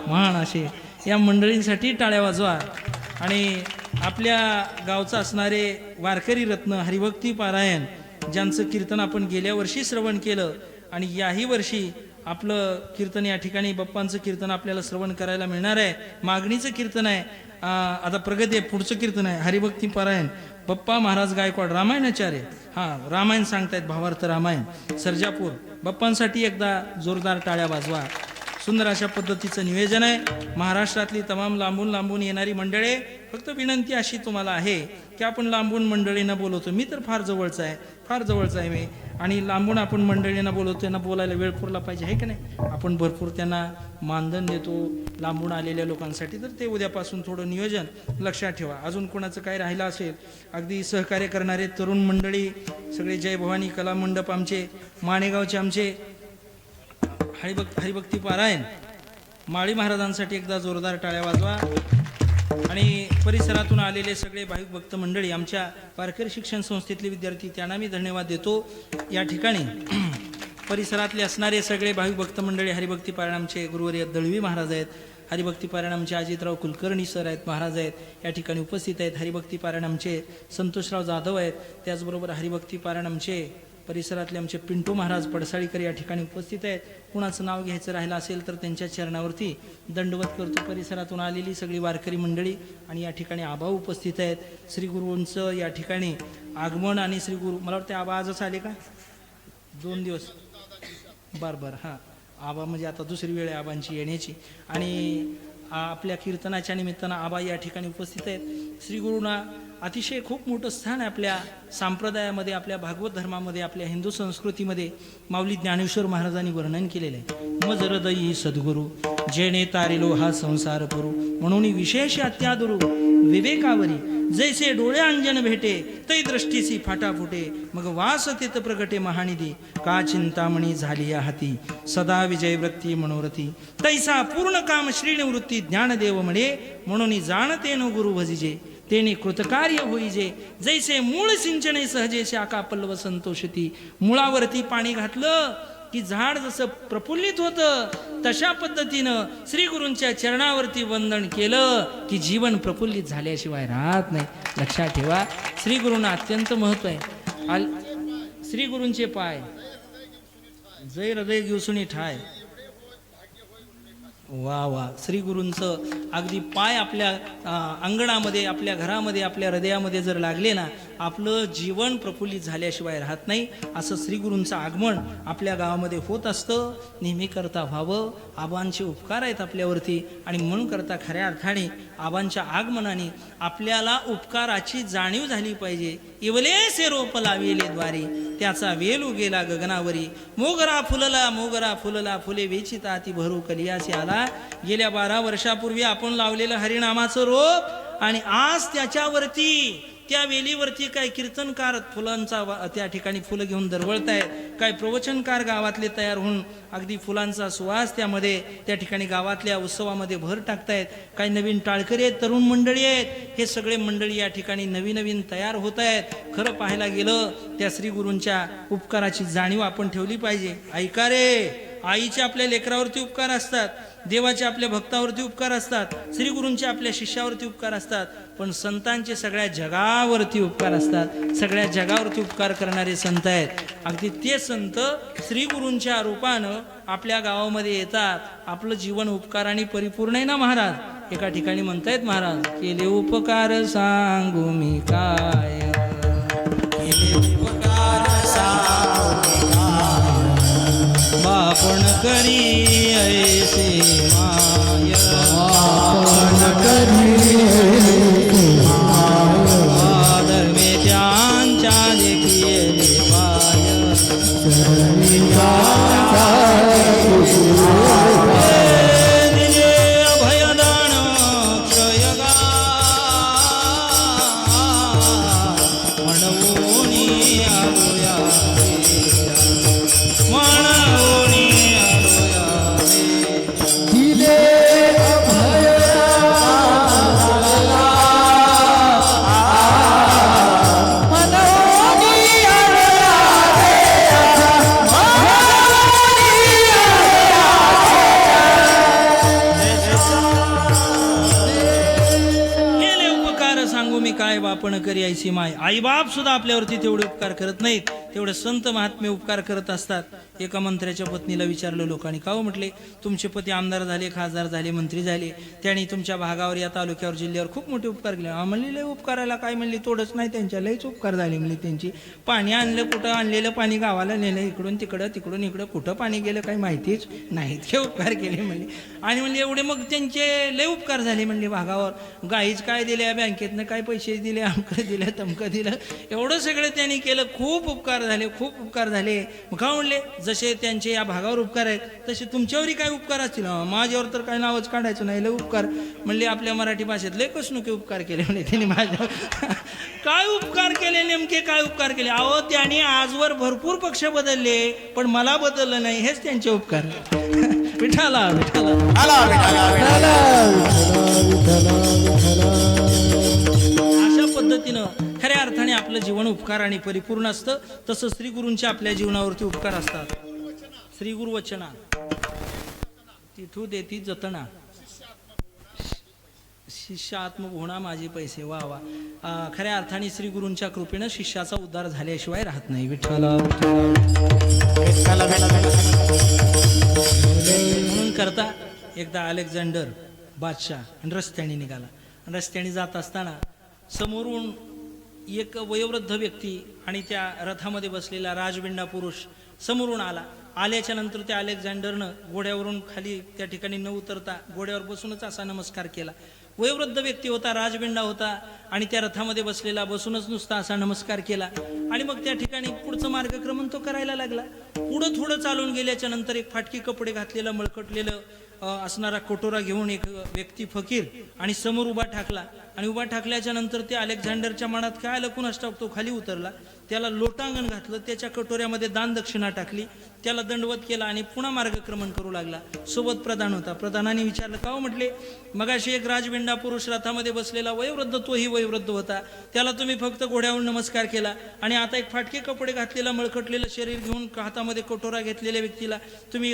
महान असे या मंडळींसाठी टाळ्या वाजवा. आणि आपल्या गावचं असणारे वारकरी रत्न हरिभक्ती पारायण ज्यांचं कीर्तन आपण गेल्या वर्षी श्रवण केलं आणि याही वर्षी आपलं कीर्तन या ठिकाणी बाप्पांचं कीर्तन आपल्याला श्रवण करायला मिळणार आहे. मागणीचं कीर्तन आहे. आता प्रगती आहे. पुढचं कीर्तन आहे हरिभक्ती पारायण बाप्पा महाराज गायकवाड रामायणाचार्य रामायण सांगतायत, भावार्थ रामायण सर्जापूर. बाप्पांसाठी एकदा जोरदार टाळ्या वाजवा. सुंदर अशा पद्धतीचं नियोजन आहे. महाराष्ट्रातली तमाम लांबून येणारी मंडळे, फक्त विनंती अशी तुम्हाला आहे की आपण लांबून मंडळींना बोलवतो. मी तर फार जवळचा आहे मी, आणि लांबून आपण मंडळींना बोलवतो. त्यांना बोलायला वेळ पुरला पाहिजे आहे की नाही. आपण भरपूर त्यांना मानधन देतो लांबून आलेल्या लोकांसाठी. तर ते उद्यापासून थोडं नियोजन लक्षात ठेवा. अजून कोणाचं काय राहिलं असेल, अगदी सहकार्य करणारे तरुण मंडळी सगळे, जय भवानी कला मंडप आमचे माणेगावचे आमचे हरिभक्ती पारायण माळी महाराजांसाठी एकदा जोरदार टाळ्या वाजवा. आणि परिसरातून आलेले सगळे भाविक भक्त मंडळी, आमच्या वारकरी शिक्षण संस्थेतले विद्यार्थी, त्यांना मी धन्यवाद देतो. या ठिकाणी परिसरातले असणारे सगळे भाविक भक्त मंडळी, हरिभक्ती पारायण आमचे गुरुवर्य दळवी महाराज आहेत, हरिभक्ती पारायण आमचे अजितराव कुलकर्णी सर आहेत, महाराज आहेत, या ठिकाणी उपस्थित आहेत. हरिभक्ती पारायण आमचे संतोषराव जाधव आहेत. त्याचबरोबर हरिभक्ती पारायण आमचे परिसरातले आमचे पिंटू महाराज पडसाळीकर या ठिकाणी उपस्थित आहेत. कुणाचं नाव घ्यायचं राहिलं असेल तर त्यांच्या चरणावरती दंडवत करतो. परिसरातून आलेली सगळी वारकरी मंडळी आणि या ठिकाणी आबा उपस्थित आहेत. श्री गुरूंचं या ठिकाणी आगमन आणि श्री गुरु, मला वाटतं आबा आजच आले का? 2 दिवस बरं आबा म्हणजे आता दुसरी वेळ आहे आबांची येण्याची. आणि आपल्या कीर्तनाच्या निमित्तानं आबा या ठिकाणी उपस्थित आहेत. श्री गुरुंना अतिशय खूप मोठं स्थान आहे आपल्या संप्रदायामध्ये, आपल्या भागवत धर्मामध्ये, आपल्या हिंदू संस्कृतीमध्ये. माऊली ज्ञानेश्वर महाराजांनी वर्णन केलेलं आहे. मज हृदयी सद्गुरु जेणे तारिलो हा संसार पुरू, म्हणून विशेष अत्यादुरू विवेकावरी जैसे डोळे अंजन भेटे तै दृष्टीसी फाटा फुटे, मग वास तित प्रगटे महानिधी का चिंतामणी झाली या हाती, सदा विजय वृत्ती मनोरथी तैसा पूर्ण काम श्रीनिवृत्ती ज्ञानदेव म्हणे, म्हणून जाणते नो गुरु भजिजे तेने कृतकार्य होईजे, जैसे मूळ सिंचने सहजे शाखा पल्लव संतोषती. मुळावरती पाणी घातलं की झाड जसं प्रफुल्लित होतं, तशा पद्धतीनं श्री गुरूंच्या चरणावरती वंदन केलं की जीवन प्रफुल्लित झाल्याशिवाय राहत नाही. लक्षात ठेवा, श्री गुरूंना अत्यंत महत्व आहे. श्री गुरूंचे पाय जय हृदय घेऊसुनी ठाय. वा श्री गुरूंचं अगदी पाय आपल्या अंगणामध्ये, आपल्या घरामध्ये, आपल्या हृदयामध्ये जर लागले ना, आपलं जीवन प्रफुल्लित झाल्याशिवाय राहत नाही. असं श्री गुरूंचं आगमन आपल्या गावामध्ये होत असतं. नेहमी करता व्हावं. आबांचे उपकार आहेत आपल्यावरती, आणि म्हणून करता खऱ्या अर्थाने आबांच्या आगमनाने आपल्याला उपकाराची जाणीव झाली पाहिजे. इवलेसे रोप लाविले द्वारे त्याचा वेलू गेला गगनावरी, मोगरा फुलला फुले वेचिता ती भरू कलियासी आला. गेल्या 12 वर्षापूर्वी आपण लावलेलं हरिनामाचं रोप, आणि आज त्याच्यावरती त्या वेलीवरती काय कीर्तनकार फुलांचा त्या ठिकाणी फुलं घेऊन दरवळतायत, काय प्रवचनकार गावातले तयार होऊन अगदी फुलांचा सुवास त्यामध्ये त्या ठिकाणी गावातल्या उत्सवामध्ये भर टाकतायत, काही नवीन टाळकरी आहेत, तरुण मंडळी आहेत, हे सगळे मंडळी या ठिकाणी नवीन नवीन तयार होत आहेत. खरं पाहायला गेलं त्या श्री गुरूंच्या उपकाराची जाणीव आपण ठेवली पाहिजे. ऐका रे, आईचे आपल्या लेकरावरती उपकार असतात, देवाचे आपल्या भक्तावरती उपकार असतात, श्री गुरूंचे आपल्या शिष्यावरती उपकार असतात, पण संतांचे सगळ्या जगावरती उपकार असतात. सगळ्या जगावरती उपकार करणारे संत आहेत. अगदी ते संत श्री गुरूंच्या रूपानं आपल्या गावामध्ये येतात. आपलं जीवन उपकाराने परिपूर्ण आहे ना महाराज. एका ठिकाणी म्हणतायत महाराज, केले उपकार सांगू मी काय, केले उपकार सांगू बापण करी ऐसे माय, बापण करी आदरवे त्यांच्या देखिले पाय, दिले अभयदान क्षयगा, म्हणूनी आलोया म्हणूनी आलोया दिले अभय केले उपकार सांगू मी काय, बापण करी ऐसी माय. आई बाप सुद्धा आपल्यावरती तेवढे उपकार करत नाहीत, तेवढे संत महात्मे उपकार करत असतात. एका मंत्र्याच्या पत्नीला विचारलं लोकांनी, का हो म्हटले, तुमचे पती आमदार झाले, खासदार झाले, मंत्री झाले, त्यांनी तुमच्या भागावर या तालुक्यावर जिल्ह्यावर खूप मोठे उपकार केले. म्हणले लय उपकाराला काय, म्हणले तोडच नाही त्यांच्या, लयच उपकार झाले म्हणले त्यांची. पाणी आणलं, कुठं आणलेलं पाणी गावाला नेलं, इकडून तिकडं तिकडून इकडं, कुठं पाणी गेलं काही माहितीच नाही, ते उपकार केले म्हणले. आणि म्हणले एवढे मग त्यांचे लय उपकार झाले म्हणले भागावर. गाईच काय दिले, बँकेतनं काय पैसे दिले, अमकं दिलं तमकं दिलं, एवढं सगळं त्यांनी केलं. खूप उपकार झाले, खूप उपकार झाले. मग का म्हणले, जसे त्यांचे या भागावर उपकार आहेत तसे तुमच्यावरही काय उपकार असतील. माझ्यावर तर काय नावच काढायचं नाही, लय उपकार. म्हणले आपल्या मराठी भाषेत लय कसनुके उपकार केले म्हणले त्यांनी माझ्यावर. काय उपकार केले, नेमके काय उपकार केले. अहो त्यांनी आजवर भरपूर पक्ष बदलले, पण मला बदललं नाही, हेच त्यांचे उपकार. विठाला विठाला अशा पद्धतीनं खऱ्या अर्थाने आपलं जीवन उपकाराने परिपूर्ण असतं. तसं श्री गुरूंच्या आपल्या जीवनावरती उपकार असतात. श्री गुरु वचना तिथू देती जतना, शिष्य आत्मगुणा माझे पैसे. वा वा. खऱ्या अर्थाने श्री गुरूंच्या कृपेनं शिष्याचा उद्धार झाल्याशिवाय राहत नाही. विठ्ठला म्हणून करता एकदा अलेक्झांडर बादशाह रस्त्याने निघाला. रस्त्याने जात असताना समोरून एक वयोवृद्ध व्यक्ती आणि त्या रथामध्ये बसलेला राजबिंडा पुरुष समोरून आला. आल्याच्या नंतर त्या अलेक्झांडरनं घोड्यावरून खाली त्या ठिकाणी न उतरता घोड्यावर बसूनच असा नमस्कार केला. वयोवृद्ध व्यक्ती होता, राजबिंडा होता आणि त्या रथामध्ये बसलेला बसूनच नुसता असा नमस्कार केला. आणि मग त्या ठिकाणी पुढचं मार्गक्रमण तो करायला लागला. पुढं थोडं चालून गेल्याच्या नंतर एक फाटकी कपडे घातलेलं मळकटलेलं असणारा कटोरा घेऊन एक व्यक्ती फकीर आणि समोर उभा ठाकला. आणि उभा ठाकल्याच्या नंतर ते अलेक्झांडरच्या मनात काय आलं कुणास ठाऊक, तो खाली उतरला, त्याला लोटांगण घातलं, त्याच्या कटोऱ्यामध्ये दान दक्षिणा टाकली, त्याला दंडवत केला आणि पुन्हा मार्गक्रमण करू लागला. सोबत प्रधान होता. प्रधानाने विचारलं, का हो म्हटले, मगाशी एक राजबिंडा पुरुष रथामध्ये बसलेला वयोवृद्ध, तोही वयोवृद्ध होता, त्याला तुम्ही फक्त घोड्यावर नमस्कार केला, आणि आता एक फाटके कपडे घातलेला मळकटलेलं शरीर घेऊन हातामध्ये कटोरा घेतलेल्या व्यक्तीला तुम्ही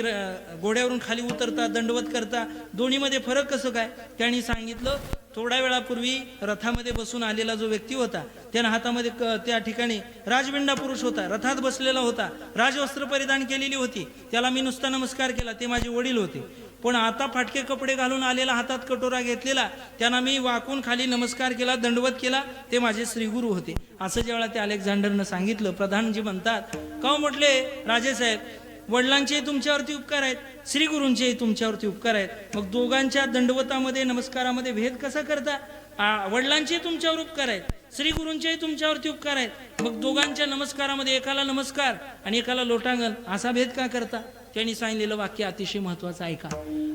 घोड्यावरून खाली उतरता, दंडवत करता, दोन्हीमध्ये फरक कसं काय. त्यांनी सांगितलं, थोड्या वेळापूर्वी रथामध्ये बसून आलेला जो व्यक्ती होता त्यानं हातामध्ये त्या ठिकाणी राजबिंडा पुरुष होता, रथात बसलेला होता, राजवस्त्र परिधान केलेली होती, त्याला मी नुसता नमस्कार केला, ते माझे वडील होते. पण आता फाटके कपडे घालून आलेला, हातात कटोरा घेतलेला, त्यांना मी वाकून खाली नमस्कार केला, दंडवत केला, ते माझे श्रीगुरू होते. असं जेव्हा त्या अलेक्झांडरनं सांगितलं, प्रधानजी म्हणतात, का म्हटले राजेसाहेब, वडिलांचे तुमच्यावरती उपकार आहेत, श्री गुरूंचे तुमच्यावरती उपकार आहेत, मग दोघांच्या दंडवतामध्ये नमस्कारामध्ये भेद कसा करता. वडिलांचे तुमच्यावर उपकार आहेत, श्री गुरूंचे तुमच्यावरती उपकार आहेत, मग दोघांच्या नमस्कारामध्ये एकाला नमस्कार आणि एकाला लोटांगण, असा भेद का करता. त्यांनी सांगितलेलं वाक्य अतिशय महत्वाचं ऐका.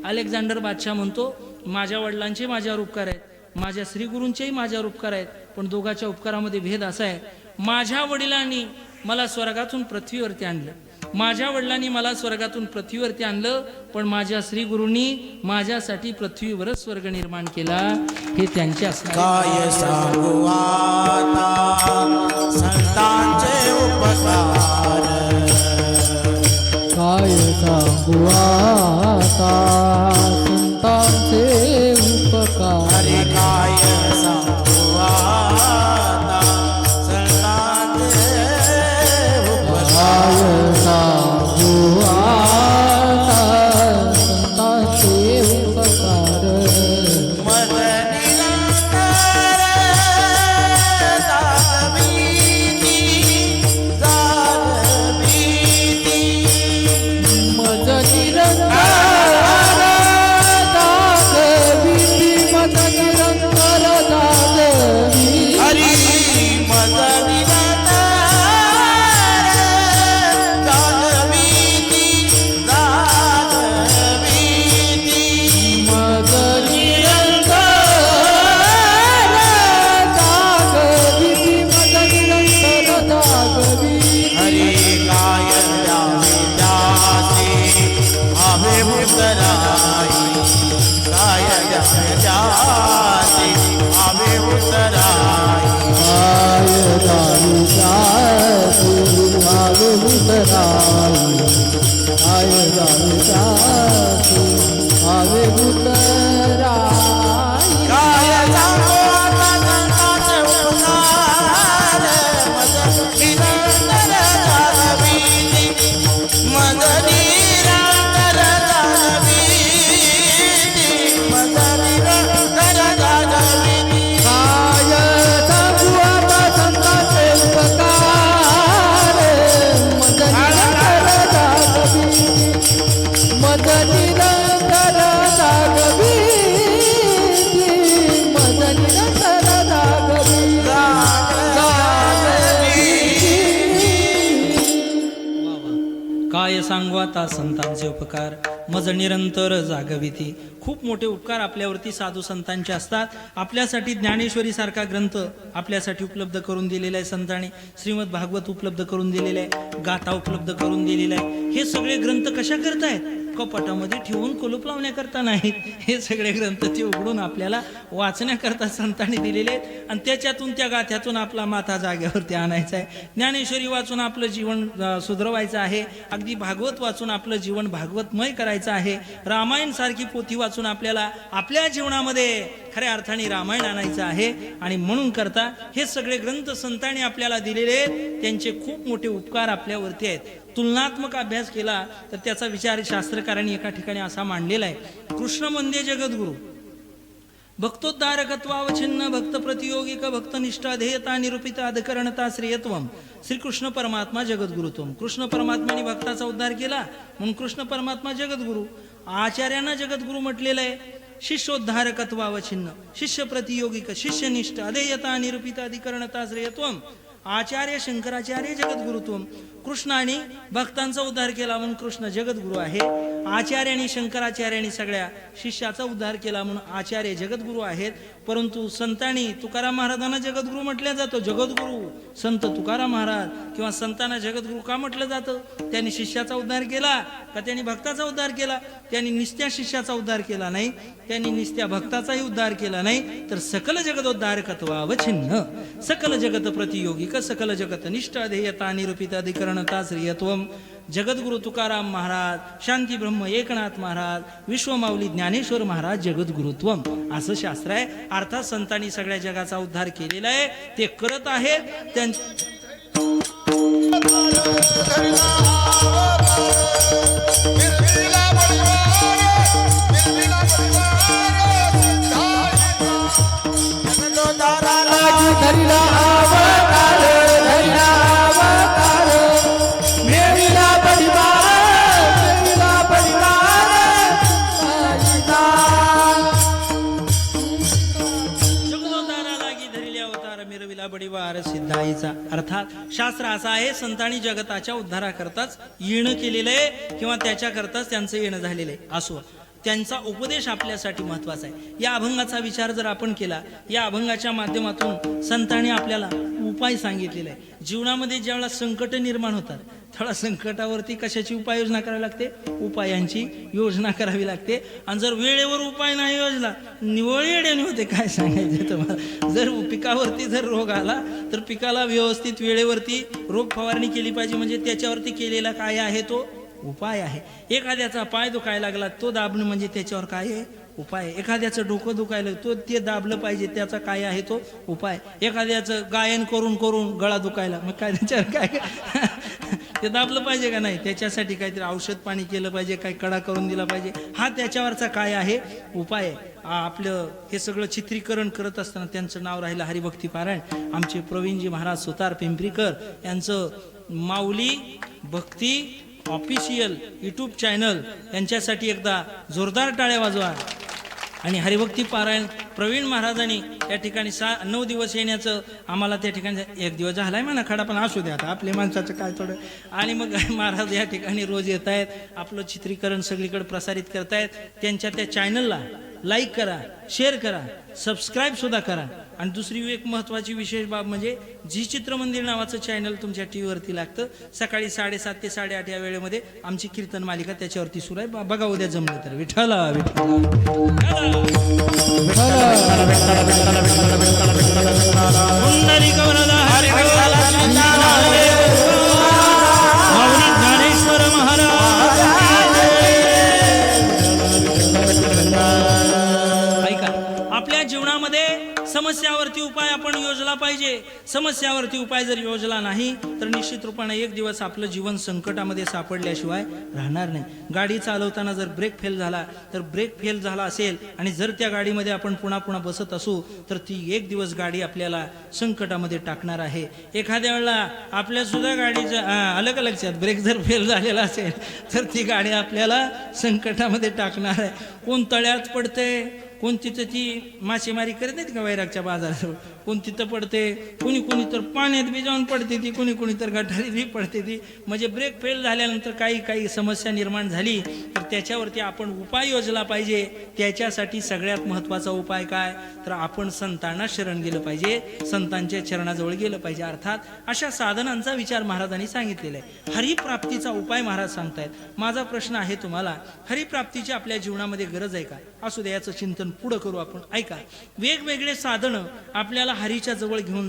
अलेक्झांडर बादशाह म्हणतो, माझ्या वडिलांचे माझ्यावर उपकार आहेत, माझ्या श्रीगुरूंचेही माझ्यावर उपकार आहेत, पण दोघांच्या उपकारामध्ये भेद असा आहे, माझ्या वडिलांनी मला स्वर्गातून पृथ्वीवरती आणलं, माझ्या वडिलांनी मला स्वर्गातून पृथ्वीवरती आणलं, पण माझ्या श्रीगुरूंनी माझ्यासाठी पृथ्वीवरच स्वर्ग निर्माण केला. हे त्यांच्या काय सांगू आता संतांचे उपकार, काय सांगू आता संतांचे उपकार. अरे काय सांगू आता संतांचे उपकार. काय सांगू आता संतांचे उपकार. मद निरंतर जागविती, जागविती. मज निरंतर जागविती, मज निरंतर जागविती. हरी मद निरंतर जागविती, जागविती. मज निरंतर जागविती, मज निरंतर जागविती. हरी काय द्यावे त्याचे आवे उतराई, काय द्यावे त्याचे आवे उतराई. काय दारू जाती आवे उतराई, काय दारू जाती आवे उतराई. काय सांगू आता संतांचे उपकार, मद निरंतर जागविती, मद निरंतर जागविती, मद निरंतर जागविती. काय सांगू आता संतांचे उपकार, मज निरंतर जागविती, मज निरंतर जागविती, मज निरंतर जागविती. काय सांगू आता संतांचे उपकार, मज निरंतर जागविती. खूप मोठे उपकार आपल्यावरती साधू संतांचे असतात. आपल्यासाठी ज्ञानेश्वरी सारखा ग्रंथ आपल्यासाठी उपलब्ध करून दिलेला आहे संतांनी, श्रीमद भागवत उपलब्ध करून दिलेला आहे, गाथा उपलब्ध करून दिलेला आहे. हे सगळे ग्रंथ कशा करतायत? कपाटामध्ये ठेवून कुलूप लावण्याकरता नाहीत. हे सगळे ग्रंथ ते उघडून आपल्याला वाचण्याकरता संतांनी दिलेले आहेत, आणि त्याच्यातून त्या गाथ्यातून आपला माथा जाग्यावरती आणायचा आहे. ज्ञानेश्वरी वाचून आपलं जीवन सुधरवायचं आहे. अगदी भागवत वाचून आपलं जीवन भागवतमय करायचं आहे. रामायण सारखी पोथी वाचून आपल्याला आपल्या जीवनामध्ये खऱ्या अर्थाने रामायण आणायचं आहे. आणि म्हणून करता हे सगळे ग्रंथ संतांनी आपल्याला दिलेले आहेत. त्यांचे खूप मोठे उपकार आपल्यावरती आहेत. तुलनात्मक अभ्यास केला तर त्याचा विचार शास्त्रकारांनी एका ठिकाणी असा मांडलेला आहे, कृष्ण म्हणजे जगद्गुरु, भक्तोद्धारकत्वावच्छिन्न, भक्त प्रतियोगिक, भक्तनिष्ठा, ध्येयता, निरूपिता, अधिकरणता, श्रेयत्वम. श्रीकृष्ण परमात्मा जगद्गुरुत्वम. कृष्ण परमात्म्याने भक्ताचा उद्धार केला म्हणून कृष्ण परमात्मा जगद्गुरु. आचार्यांना जगद्गुरु म्हटलेलं आहे. शिष्योद्धारकत्वावच्छिन्न, शिष्य प्रतियोगिक, शिष्यनिष्ठ, अधेयता, निरूपिता, अधिकरणता, श्रेयत्वम. आचार्य शंकराचार्य जगद्गुरुत्वम. कृष्णाने भक्तांचा उद्धार केला म्हणून कृष्ण जगद्गुरु आहे. आचार्यांनी शंकराचार्यांनी सगळ्या शिष्याचा उद्धार केला म्हणून आचार्य जगद्गुरु आहेत. परंतु संतांनी तुकाराम महाराजांना जगद्गुरु म्हटलं जातं. जगद्गुरु संत तुकाराम महाराज किंवा संतांना जगद्गुरु का म्हटलं जातं? त्यांनी शिष्याचा उद्धार केला का त्यांनी भक्ताचा उद्धार केला? त्यांनी निस्त्या शिष्याचा उद्धार केला नाही, त्यांनी निस्त्या भक्ताचाही उद्धार केला नाही, तर सकल जगदोद्धारकत्वावच्छिन्न, सकल जगत प्रतियोगिक, सकल जगत निष्ठ, ध्येयता, निरूपित, अधिकरणता, श्रेयत्वम. जगद्गुरु तुकाराम महाराज, शांती ब्रह्म एकनाथ महाराज, विश्वमाऊली ज्ञानेश्वर महाराज जगद्गुरुत्वम असं शास्त्र आहे. अर्थात संतांनी सगळ्या जगाचा उद्धार केलेला आहे, ते करत आहेत. धरिला अवतार, धरिला अवतार, मेविला परिवार, मेविला परिवार, जगदोद्धारा लागी धरिले अवतार, मिरविला बडिवार सिद्धाईचा. अर्थात शास्त्र असं आहे, संतांनी जगताच्या उद्धाराकरताच येणं केलेलं आहे किंवा त्याच्याकरताच त्यांचं येणं झालेलं आहे. असो, त्यांचा उपदेश आपल्यासाठी महत्त्वाचा आहे. या अभंगाचा विचार जर आपण केला, या अभंगाच्या माध्यमातून संतांनी आपल्याला उपाय सांगितलेला आहे. जीवनामध्ये ज्यावेळेला संकट निर्माण होतात त्यावेळेला संकटावरती कशाची उपाययोजना करावी लागते? उपायांची योजना करावी लागते. आणि जर वेळेवर उपाय नाही योजला निवळ येड्याने होते. काय सांगायचं तुम्हाला? जर पिकावरती जर रोग आला तर पिकाला व्यवस्थित वेळेवरती रोग फवारणी केली पाहिजे. म्हणजे त्याच्यावरती केलेला काय आहे? तो उपाय आहे. एखाद्याचा पाय दुखायला लागला तो दाबणं म्हणजे त्याच्यावर काय आहे? उपाय. एखाद्याचं डोकं दुखायला तो ते दाबलं पाहिजे, त्याचा काय आहे? तो उपाय. एखाद्याचं गायन करून करून गळा दुखायला, मग काय त्याच्यावर काय ते दाबलं पाहिजे का नाही? त्याच्यासाठी काहीतरी औषध पाणी केलं पाहिजे, काही कडा करून दिला पाहिजे. हा त्याच्यावरचा काय आहे? उपाय आहे. आपलं हे सगळं चित्रीकरण करत असताना त्यांचं नाव राहिलं हरिभक्ती पारायण. आमचे प्रवीणजी महाराज सुतार पिंपरीकर यांचं माऊली भक्ती ऑफिशियल यूट्यूब चॅनल यांच्यासाठी एकदा जोरदार टाळ्या वाजवा. आणि हरिभक्ती पारायण प्रवीण महाराजांनी या ठिकाणी 9 दिवस येण्याचं आम्हाला त्या ठिकाणी 1 दिवस झालाय म्हणा खडा, पण असू द्या आता आपल्या माणसाचं काय थोडं. आणि मग महाराज या ठिकाणी रोज येत आहेत, आपलं चित्रीकरण सगळीकडे प्रसारित करतायत. त्यांच्या त्या चॅनलला लाईक करा, शेअर करा, सबस्क्राईब सुद्धा करा. आणि दुसरी एक महत्त्वाची विशेष बाब म्हणजे जी चित्रमंदिर नावाचं चॅनल तुमच्या टीव्हीवरती लागतं. सकाळी 7:30 ते 8:30 या वेळेमध्ये आमची कीर्तन मालिका त्याच्यावरती सुरू आहे. बघा उद्या जमलं तर. विठ्ठला ज्ञानेश्वर महाराज. ऐका, आपल्या जीवनामध्ये समस्यावरती उपाय आपण योजला पाहिजे. समस्यावरती उपाय जर योजला नाही तर निश्चित रूपाने एक दिवस आपलं जीवन संकटामध्ये सापडल्याशिवाय राहणार नाही. गाडी चालवताना जर ब्रेक फेल झाला तर ब्रेक फेल झाला असेल आणि जर त्या गाडीमध्ये आपण पुन्हा पुन्हा बसत असू तर ती एक दिवस गाडी आपल्याला संकटामध्ये टाकणार आहे. एखाद्या वेळेला आपल्या सुद्धा गाडीच्या अलग लक्षात ब्रेक जर फेल झालेला असेल तर ती गाडी आपल्याला संकटामध्ये टाकणार आहे. कोण तळ्यात पडते, कोण तिथं ती मासेमारी करत नाहीत का वैरागच्या बाजाराजवळ, कोण तिथं पडते, कोणी कोणी तर पाण्यात बी जाऊन पडते ती, कोणी कोणी तर गटारीत बी पडते ती. म्हणजे ब्रेक फेल झाल्यानंतर काही समस्या निर्माण झाली तर त्याच्यावरती आपण उपाय योजला पाहिजे. त्याच्यासाठी सगळ्यात महत्त्वाचा उपाय काय तर आपण संतांना शरण गेलं पाहिजे, संतांच्या चरणाजवळ गेलं पाहिजे. अर्थात अशा साधनांचा विचार महाराजांनी सांगितलेला आहे. हरिप्राप्तीचा उपाय महाराज सांगतायत. माझा प्रश्न आहे तुम्हाला, हरिप्राप्तीची आपल्या जीवनामध्ये गरज आहे का? असू द्या, याचं चिंतन पुढं करू आपण. ऐका, वेगवेगळे साधनं आपल्याला हरीच्या जवळ घेऊन